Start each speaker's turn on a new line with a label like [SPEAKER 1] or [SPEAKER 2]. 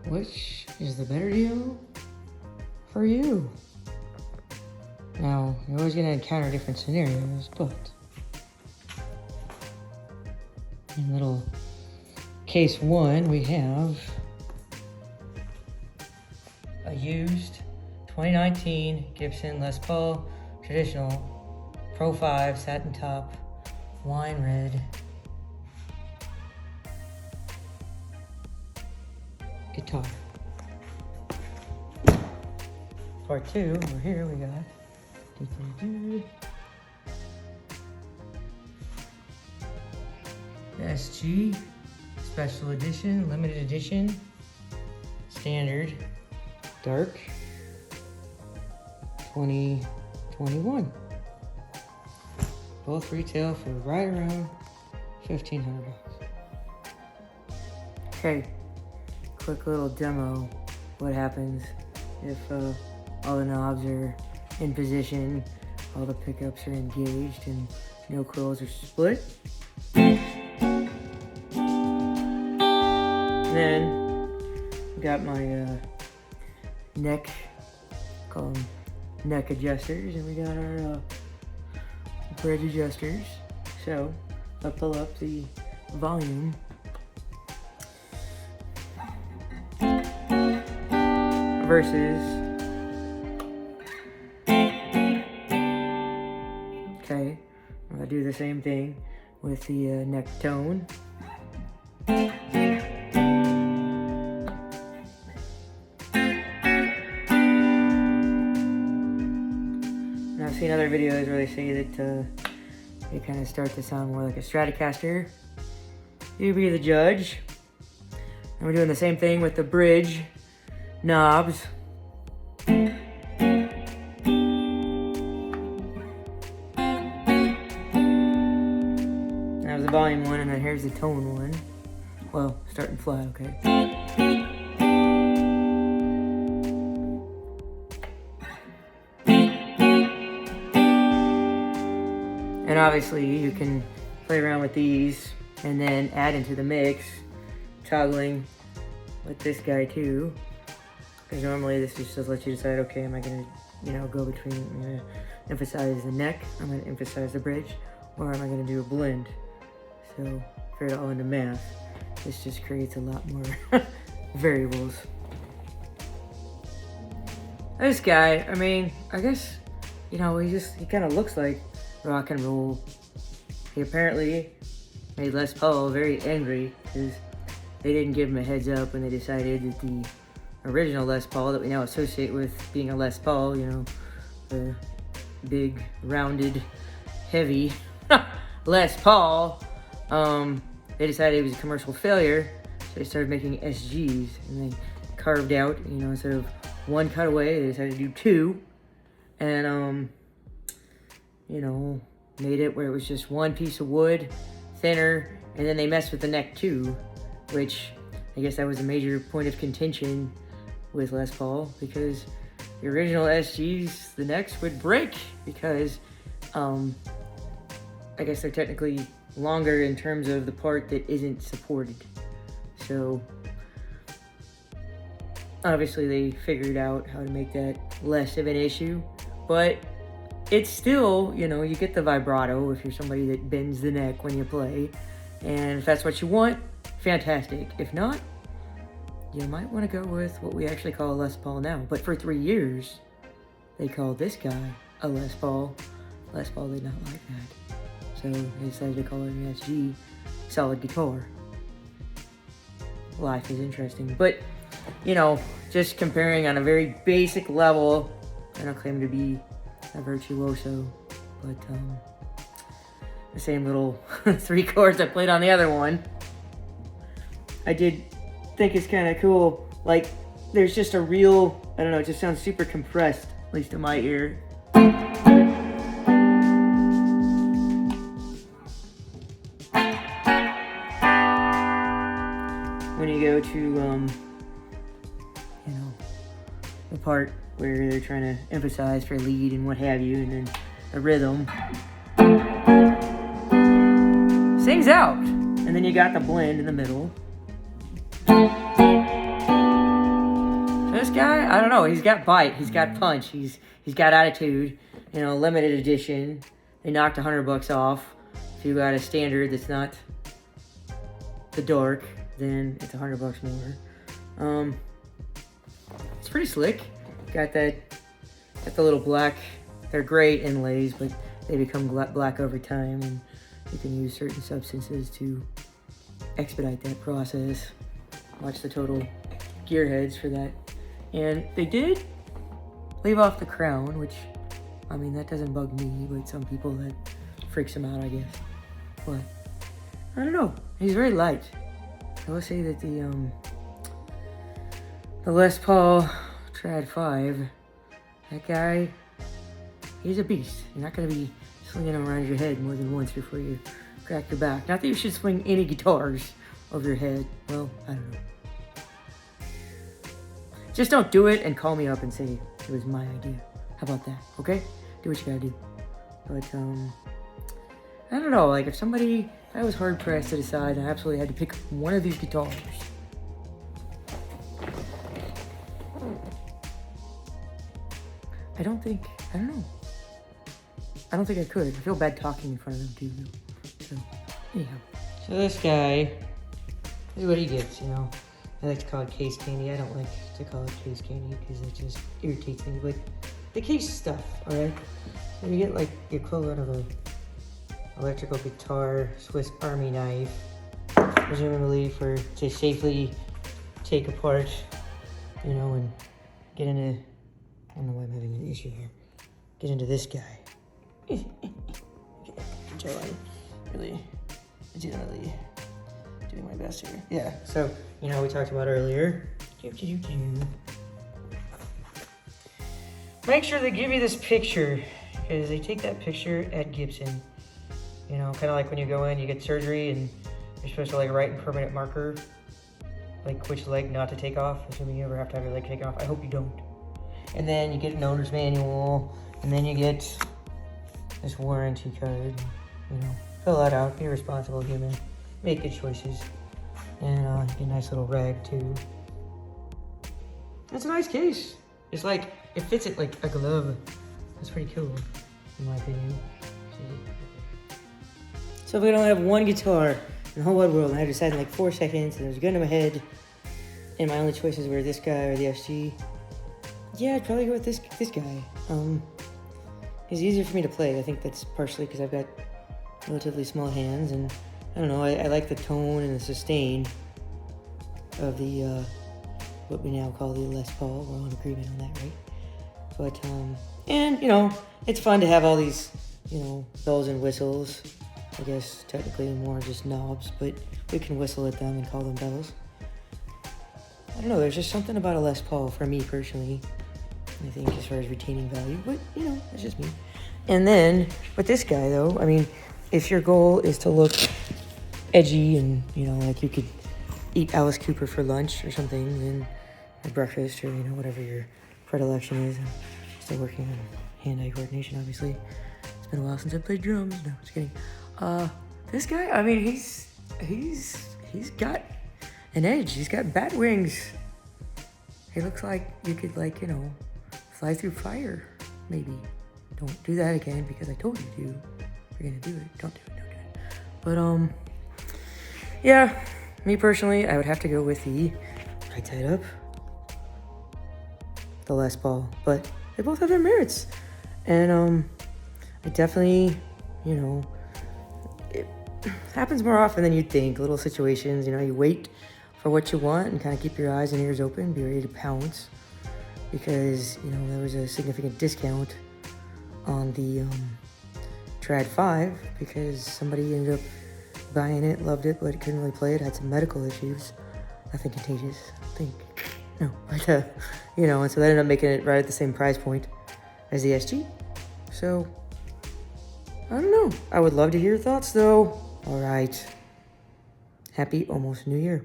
[SPEAKER 1] which is the better deal for you? Now, you're always gonna encounter different scenarios, but in little case one, we have a used 2019 Gibson Les Paul Traditional Pro 5 satin top, wine red guitar. Part two, over here we got SG Special Edition, Limited Edition, Standard, Dark, 2021. Both retail for right around $1,500. Okay, quick little demo. What happens if all the knobs are in position, all the pickups are engaged, and no coils are split. Then got my neck, call them neck adjusters, and we got our bridge adjusters. So I'll pull up the volume. Versus, okay, I'm gonna do the same thing with the neck tone. And I've seen other videos where they say that they kind of start to sound more like a Stratocaster. You be the judge. And we're doing the same thing with the bridge knobs. That was the volume one, and then here's the tone one. Well, starting flat, okay. And obviously you can play around with these and then add into the mix, toggling with this guy too. Because normally this just lets you decide, okay, am I gonna, go between, I'm gonna emphasize the neck, I'm gonna emphasize the bridge, or am I gonna do a blend? So, for it all into math, this just creates a lot more variables. This guy, I mean, I guess, he kind of looks like rock and roll. He apparently made Les Paul very angry because they didn't give him a heads up when they decided that the original Les Paul that we now associate with being a Les Paul, the big, rounded, heavy Les Paul, they decided it was a commercial failure, so they started making SGs, and they carved out, instead of one cutaway, they decided to do two, and, made it where it was just one piece of wood, thinner, and then they messed with the neck too, which I guess that was a major point of contention with Les Paul, because the original SGs, the necks would break because I guess they're technically longer in terms of the part that isn't supported. So obviously they figured out how to make that less of an issue, but it's still, you get the vibrato if you're somebody that bends the neck when you play, and if that's what you want, fantastic. If not, you might want to go with what we actually call a Les Paul now. But for 3 years, they called this guy a Les Paul. Les Paul did not like that. So they decided to call it an SG, solid guitar. Life is interesting. But, just comparing on a very basic level, I don't claim to be a virtuoso, but the same little 3 chords I played on the other one. I did think it's kind of cool, like there's just a real, I don't know, it just sounds super compressed, at least in my ear. When you go to the part where they're trying to emphasize for lead and what have you, and then the rhythm sings out, and then you got the blend in the middle. This guy, I don't know. He's got bite. He's got punch. He's got attitude. You know, limited edition. They knocked $100 off. If you got a standard that's not the dark, then it's $100 more. It's pretty slick. Got the little black. They're gray inlays, but they become black over time, and you can use certain substances to expedite that process. Watch the total gear heads for that. And they did leave off the crown, which, I mean, that doesn't bug me, but some people that freaks them out, I guess. But I don't know. He's very light. I will say that the Les Paul Trad 5, that guy, he's a beast. You're not going to be swinging him around your head more than once before you crack your back. Not that you should swing any guitars over your head. Well, I don't know. Just don't do it and call me up and say it was my idea. How about that, okay? Do what you gotta do. But, I don't know, like if I was hard pressed to decide, I absolutely had to pick one of these guitars. I don't think I could. I feel bad talking in front of them too, though. So, anyhow. So this guy, this is what he gets, you know. I like to call it case candy. I don't like to call it case candy because it just irritates me. But the case stuff, alright? So you get like the equivalent of a electrical guitar, Swiss Army knife, presumably to safely take apart, you know, and get into, I don't know why I'm having an issue here, get into this guy. Okay, Joe, I'm really legitimately doing my best here. Yeah, so, you know, we talked about earlier. Make sure they give you this picture, because they take that picture at Gibson. You know, kind of like when you go in, you get surgery, and you're supposed to like write in permanent marker, like which leg not to take off, assuming you ever have to have your leg taken off. I hope you don't. And then you get an owner's manual, and then you get this warranty card. You know, fill that out, be a responsible human, make good choices. And get a nice little rag too. It's a nice case. It's like, it fits it like a glove. That's pretty cool, in my opinion. So if we don't have one guitar in the whole wide world, and I decided in like 4 seconds, and there was a gun in my head, and my only choices were this guy or the SG, yeah, I'd probably go with this guy. It's easier for me to play. I think that's partially because I've got relatively small hands, and I don't know, I like the tone and the sustain of the, what we now call the Les Paul. We're all in agreement on that, right? But, and, you know, it's fun to have all these, you know, bells and whistles. I guess technically more just knobs, but we can whistle at them and call them bells. I don't know, there's just something about a Les Paul for me personally, I think, as far as retaining value, but, you know, that's just me. And then, with this guy, though, I mean, if your goal is to look edgy and, you know, like you could eat Alice Cooper for lunch or something, then, or breakfast, or, you know, whatever your predilection is. I'm still working on hand-eye coordination, obviously. It's been a while since I played drums. No, just kidding. This guy, I mean, he's got an edge. He's got bat wings. He looks like you could, like, you know, fly through fire, maybe. Don't do that again, because I told you to. If you're gonna do it, don't do it. But, yeah, me personally, I would have to go with the right side up, the Les Paul, but they both have their merits. And, I definitely, you know, it happens more often than you'd think. Little situations, you know, you wait for what you want and kind of keep your eyes and ears open, be ready to pounce, because, you know, there was a significant discount on the Trad 5 because somebody ended up buying it, loved it, but couldn't really play it, had some medical issues. Nothing contagious, I think. No, but, you know, and so they ended up making it right at the same price point as the SG. So, I don't know. I would love to hear your thoughts, though. All right. Happy almost New Year.